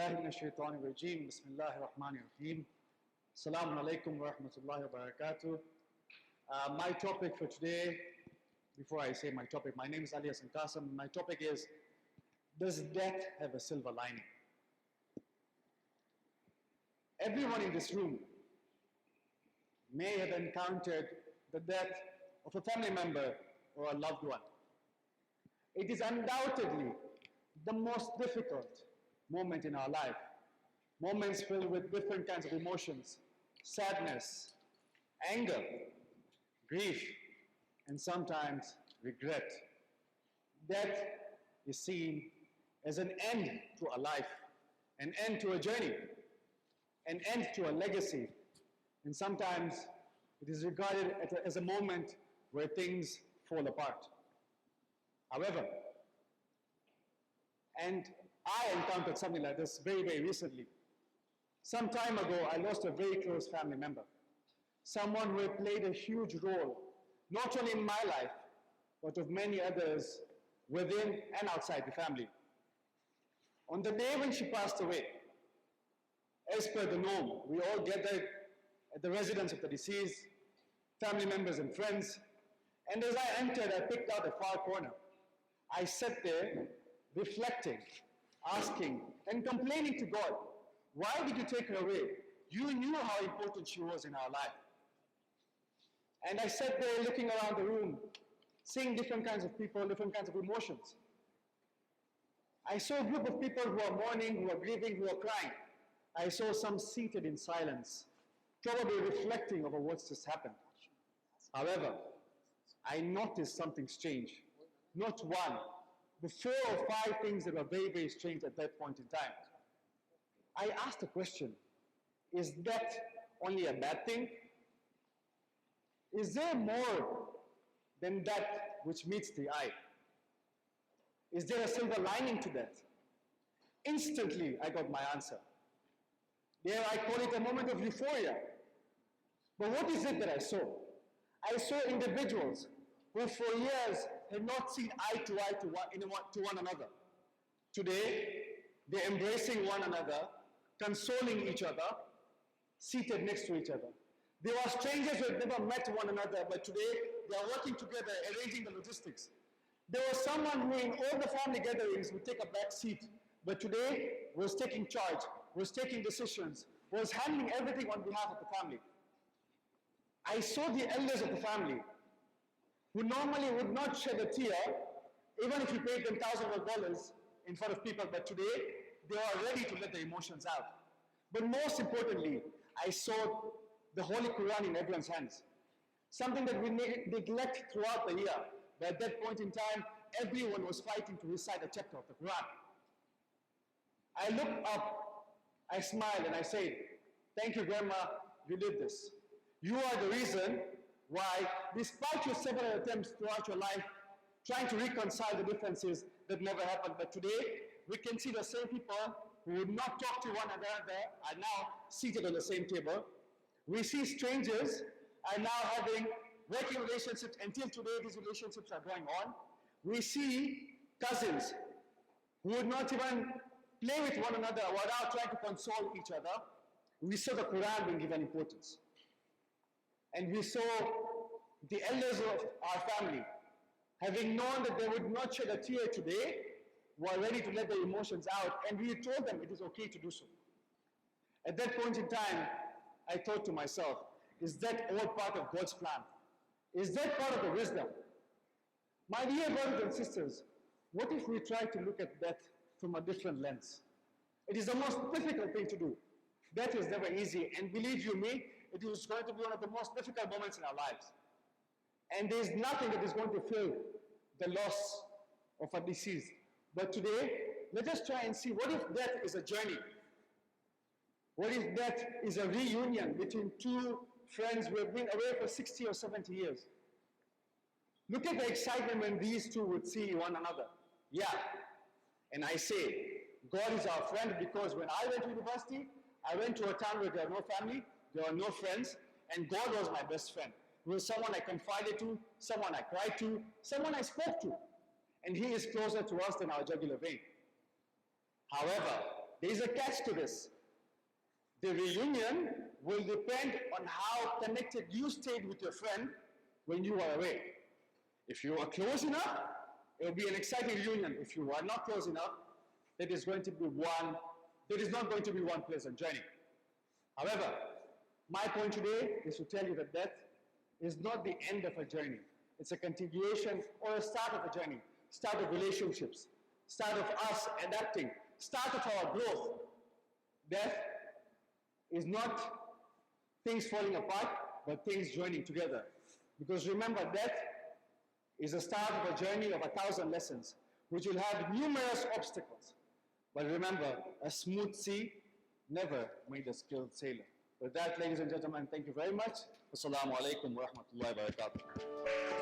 billahi minash shaitanir rajim. Bismillahir rahmanir rahim. Assalamu alaikum wa rahmatullahi wa barakatuh. My topic for today, before I say my topic, my name is Alihassan Kassam. My topic is, does death have a silver lining? Everyone in this room may have encountered the death of a family member or a loved one. It is undoubtedly the most difficult moment in our life. Moments filled with different kinds of emotions, sadness, anger, grief, and sometimes regret. Death is seen as an end to a life, an end to a journey, an end to a legacy, and sometimes it is regarded as a moment where things fall apart. However, and I encountered something like this very, very recently. Some time ago, I lost a very close family member. Someone who had played a huge role, not only in my life, but of many others within and outside the family. On the day when she passed away, as per the norm, we all gathered at the residence of the deceased, family members and friends, and as I entered, I picked out a far corner. I sat there, reflecting, asking, and complaining to God, why did you take her away? You knew how important she was in our life. And I sat there looking around the room, seeing different kinds of people, different kinds of emotions. I saw a group of people who are mourning, who are grieving, who are crying. I saw some seated in silence, probably reflecting over what's just happened. However, I noticed something strange. Not one, but 4 or 5 things that were very, very strange at that point in time. I asked the question, is death only a bad thing? Is there more than that which meets the eye? Is there a silver lining to that? Instantly, I got my answer. There I call it a moment of euphoria. But what is it that I saw? I saw individuals who for years had not seen eye to eye to one another. Today, they're embracing one another, consoling each other, seated next to each other. They were strangers who had never met one another, but today they are working together, arranging the logistics. There was someone who in all the family gatherings would take a back seat, but today was taking charge, was taking decisions, was handling everything on behalf of the family. I saw the elders of the family, who normally would not shed a tear, even if you paid them thousands of dollars in front of people, but today, they are ready to let their emotions out. But most importantly, I saw the Holy Quran in everyone's hands. Something that we neglect throughout the year, but at that point in time, everyone was fighting to recite a chapter of the Quran. I looked up, I smiled, and I said, thank you, Grandma, you did this. You are the reason why, despite your several attempts throughout your life, trying to reconcile the differences that never happened, but today, we can see the same people who would not talk to one another are now seated on the same table. We see strangers are now having working relationships. Until today, these relationships are going on. We see cousins who would not even play with one another or are now trying to console each other. We saw the Quran being given importance. And we saw the elders of our family, having known that they would not shed a tear today, were ready to let their emotions out, and we told them it is okay to do so. At that point in time, I thought to myself, is that all part of God's plan? Is that part of the wisdom? My dear brothers and sisters, what if we try to look at death from a different lens? It is the most difficult thing to do. Death is never easy, and believe you me, it is going to be one of the most difficult moments in our lives. And there is nothing that is going to fill the loss of a deceased. But today, let us try and see, what if death is a journey? What if death is a reunion between 2 friends who have been away for 60 or 70 years? Look at the excitement when these 2 would see one another. Yeah, and I say, God is our friend, because when I went to university, I went to a town where there are no family, there are no friends, and God was my best friend. He was someone I confided to, someone I cried to, someone I spoke to. And He is closer to us than our jugular vein. However, there is a catch to this. The reunion will depend on how connected you stayed with your friend when you were away. If you are close enough, it will be an exciting reunion. If you are not close enough, that is not going to be one pleasant journey. However, my point today is to tell you that death is not the end of a journey. It's a continuation or a start of a journey, start of relationships, start of us adapting, start of our growth. Death is not things falling apart, but things joining together. Because remember, death is the start of a journey of 1,000 lessons, which will have numerous obstacles. But remember, a smooth sea never made a skilled sailor. With that, ladies and gentlemen, thank you very much. Assalamu alaikum wa rahmatullahi wa barakatuh.